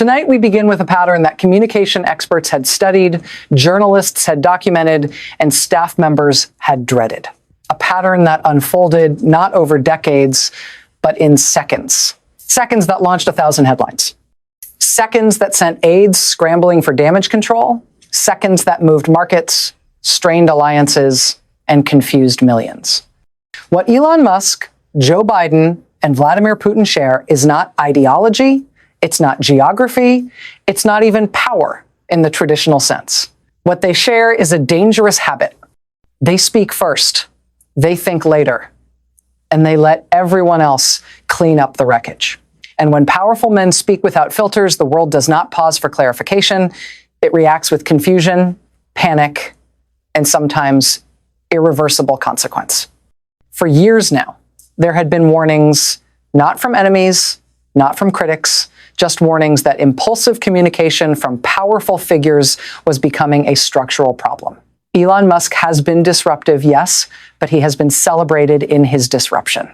Tonight, we begin with a pattern that communication experts had studied, journalists had documented, and staff members had dreaded. A pattern that unfolded not over decades, but in seconds. Seconds that launched 1,000 headlines. Seconds that sent aides scrambling for damage control. Seconds that moved markets, strained alliances, and confused millions. What Elon Musk, Joe Biden, and Vladimir Putin share is not ideology, it's not geography, it's not even power in the traditional sense. What they share is a dangerous habit. They speak first, they think later, and they let everyone else clean up the wreckage. And when powerful men speak without filters, the world does not pause for clarification. It reacts with confusion, panic, and sometimes irreversible consequence. For years now, there had been warnings, not from enemies, not from critics, just warnings that impulsive communication from powerful figures was becoming a structural problem. Elon Musk has been disruptive, yes, but he has been celebrated in his disruption.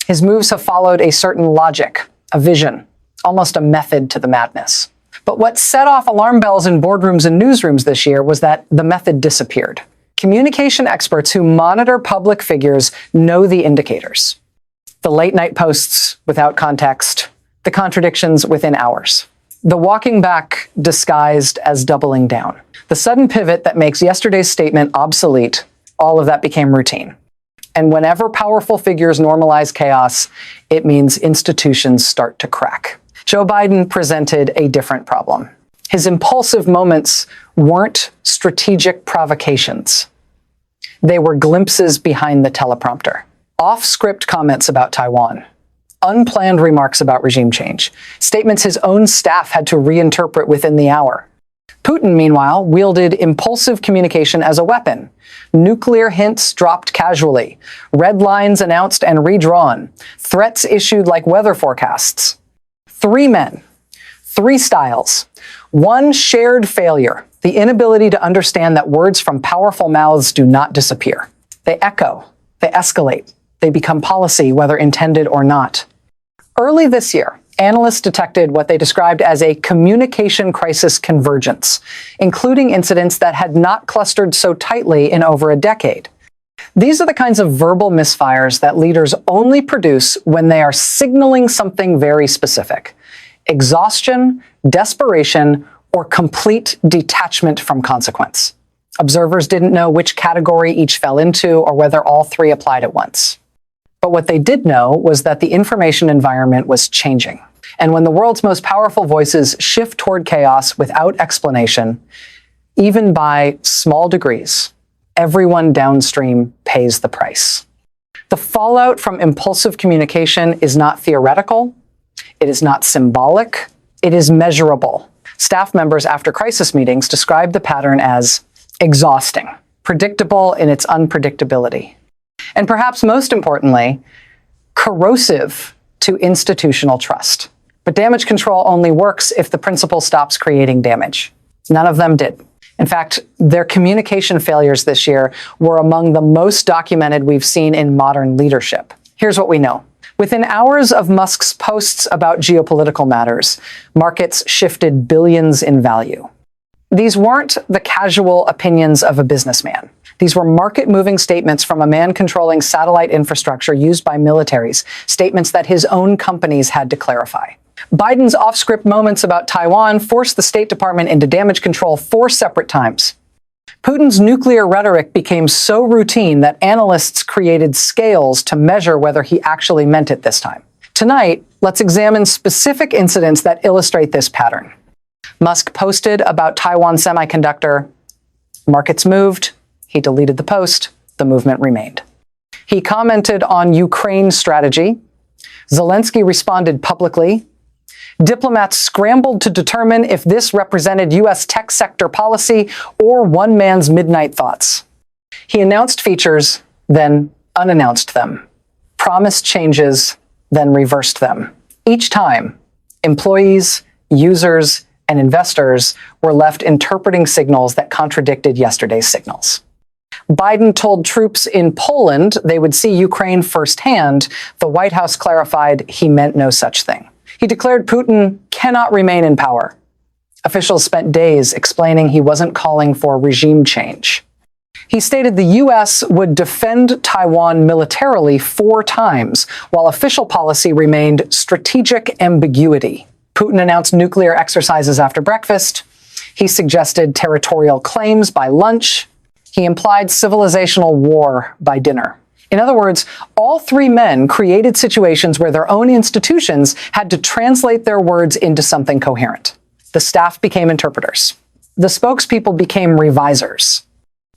His moves have followed a certain logic, a vision, almost a method to the madness. But what set off alarm bells in boardrooms and newsrooms this year was that the method disappeared. Communication experts who monitor public figures know the indicators. The late-night posts without context, the contradictions within hours. The walking back disguised as doubling down. The sudden pivot that makes yesterday's statement obsolete, all of that became routine. And whenever powerful figures normalize chaos, it means institutions start to crack. Joe Biden presented a different problem. His impulsive moments weren't strategic provocations. They were glimpses behind the teleprompter. Off-script comments about Taiwan. Unplanned remarks about regime change. Statements his own staff had to reinterpret within the hour. Putin, meanwhile, wielded impulsive communication as a weapon. Nuclear hints dropped casually. Red lines announced and redrawn. Threats issued like weather forecasts. 3 men, 3 styles, 1 shared failure, the inability to understand that words from powerful mouths do not disappear. They echo, they escalate, they become policy, whether intended or not. Early this year, analysts detected what they described as a communication crisis convergence, including incidents that had not clustered so tightly in over a decade. These are the kinds of verbal misfires that leaders only produce when they are signaling something very specific: exhaustion, desperation, or complete detachment from consequence. Observers didn't know which category each fell into or whether all 3 applied at once. But what they did know was that the information environment was changing. And when the world's most powerful voices shift toward chaos without explanation, even by small degrees, everyone downstream pays the price. The fallout from impulsive communication is not theoretical, it is not symbolic, it is measurable. Staff members after crisis meetings described the pattern as exhausting, predictable in its unpredictability, and perhaps most importantly, corrosive to institutional trust. But damage control only works if the principle stops creating damage. None of them did. In fact, their communication failures this year were among the most documented we've seen in modern leadership. Here's what we know. Within hours of Musk's posts about geopolitical matters, markets shifted billions in value. These weren't the casual opinions of a businessman. These were market-moving statements from a man controlling satellite infrastructure used by militaries, statements that his own companies had to clarify. Biden's off-script moments about Taiwan forced the State Department into damage control 4 separate times. Putin's nuclear rhetoric became so routine that analysts created scales to measure whether he actually meant it this time. Tonight, let's examine specific incidents that illustrate this pattern. Musk posted about Taiwan semiconductor. Markets moved. He deleted the post. The movement remained. He commented on Ukraine strategy. Zelensky responded publicly. Diplomats scrambled to determine if this represented U.S. tech sector policy or one man's midnight thoughts. He announced features, then unannounced them. Promised changes, then reversed them. Each time, employees, users, and investors were left interpreting signals that contradicted yesterday's signals. Biden told troops in Poland they would see Ukraine firsthand. The White House clarified he meant no such thing. He declared Putin cannot remain in power. Officials spent days explaining he wasn't calling for regime change. He stated the U.S. would defend Taiwan militarily 4 times, while official policy remained strategic ambiguity. Putin announced nuclear exercises after breakfast. He suggested territorial claims by lunch. He implied civilizational war by dinner. In other words, all 3 men created situations where their own institutions had to translate their words into something coherent. The staff became interpreters. The spokespeople became revisers.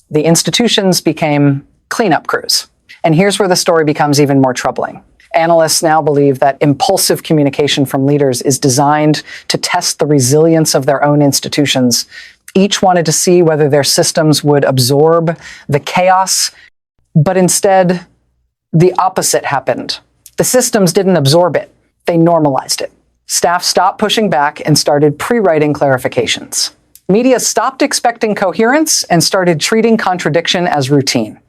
The institutions became cleanup crews. And here's where the story becomes even more troubling. Analysts now believe that impulsive communication from leaders is designed to test the resilience of their own institutions. Each wanted to see whether their systems would absorb the chaos, but instead, the opposite happened. The systems didn't absorb it. They normalized it. Staff stopped pushing back and started pre-writing clarifications. Media stopped expecting coherence and started treating contradiction as routine.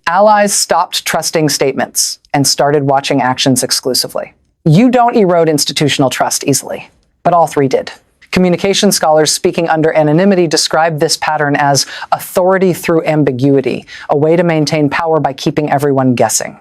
Allies stopped trusting statements and started watching actions exclusively. You don't erode institutional trust easily, but all 3 did. Communication scholars speaking under anonymity describe this pattern as authority through ambiguity, a way to maintain power by keeping everyone guessing.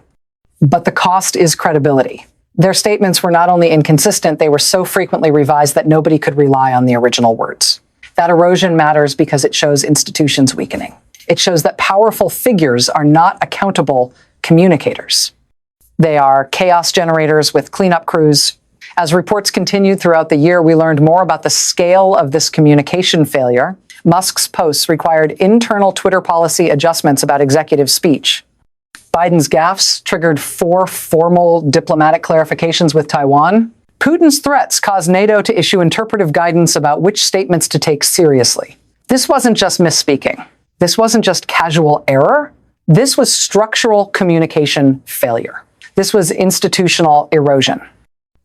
But the cost is credibility. Their statements were not only inconsistent, they were so frequently revised that nobody could rely on the original words. That erosion matters because it shows institutions weakening. It shows that powerful figures are not accountable communicators. They are chaos generators with cleanup crews. As reports continued throughout the year, we learned more about the scale of this communication failure. Musk's posts required internal Twitter policy adjustments about executive speech. Biden's gaffes triggered 4 formal diplomatic clarifications with Taiwan. Putin's threats caused NATO to issue interpretive guidance about which statements to take seriously. This wasn't just misspeaking. This wasn't just casual error. This was structural communication failure. This was institutional erosion.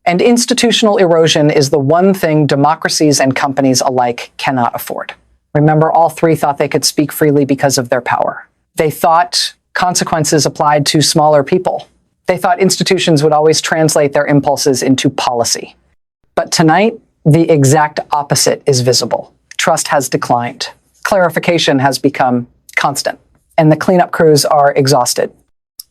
And institutional erosion is the one thing democracies and companies alike cannot afford. Remember, all 3 thought they could speak freely because of their power. They thought consequences applied to smaller people. They thought institutions would always translate their impulses into policy. But tonight, the exact opposite is visible. Trust has declined. Clarification has become constant. And the cleanup crews are exhausted.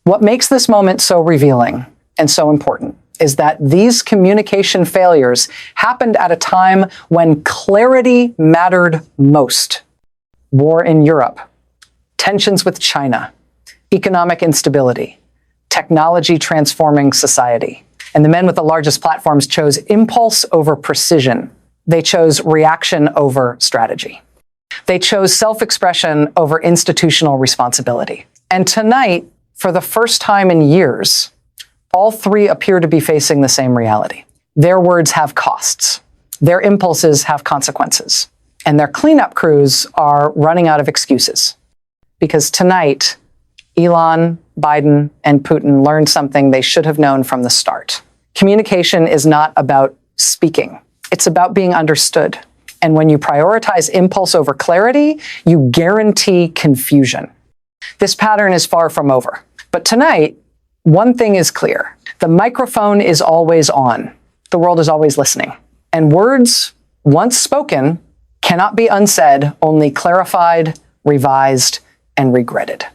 What makes this moment so revealing and so important is that these communication failures happened at a time when clarity mattered most. War in Europe, tensions with China, economic instability, technology transforming society. And the men with the largest platforms chose impulse over precision. They chose reaction over strategy. They chose self-expression over institutional responsibility. And tonight, for the first time in years, all 3 appear to be facing the same reality. Their words have costs. Their impulses have consequences. And their cleanup crews are running out of excuses. Because tonight, Elon, Biden, and Putin learned something they should have known from the start. Communication is not about speaking. It's about being understood. And when you prioritize impulse over clarity, you guarantee confusion. This pattern is far from over. But tonight, one thing is clear. The microphone is always on. The world is always listening. And words, once spoken, cannot be unsaid, only clarified, revised, and regretted.